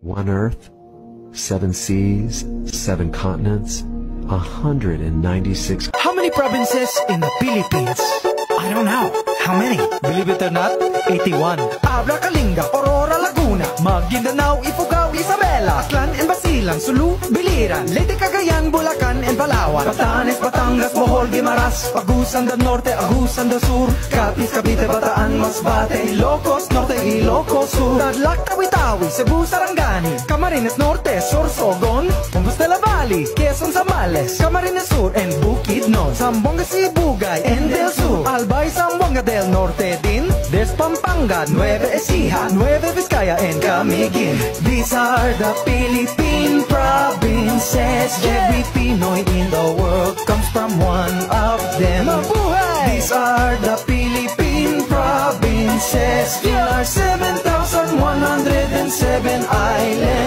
One Earth, 7 seas, 7 continents, 196. How many provinces in the Philippines? I don't know. How many? Believe it or not, 81. Abra, Kalinga, Aurora, Laguna, Maguindanao, Ifugao, Isabela, Aklan and Basilan, Sulu, Biliran, Leyte, Cagayan, Bulacan and Palawan, Batanes, Batangas, Bohol, Guimaras, Agusan del Norte, Agusan del Sur, Capiz, Cavite, Bataan, Masbate, Ilocos, Norte, Ilocos Sur, Tarlac, Tawi-Tawi, Cebu, Sarangani, Camarines Norte, Sorsogon, Compostela Valley, Quezon, Zambales, Camarines Sur and Bukidnon, Zamboanga, Sibugay and Del Sur, Albay, Zamboanga del Norte din, there's Pampanga, Nueva Ecija, Nueva Vizcaya and Camiguin. These are the Philippine provinces. Every Pinoy in the world comes from one of them. Mabuhay! These are the Philippine provinces. There are 7,107 islands.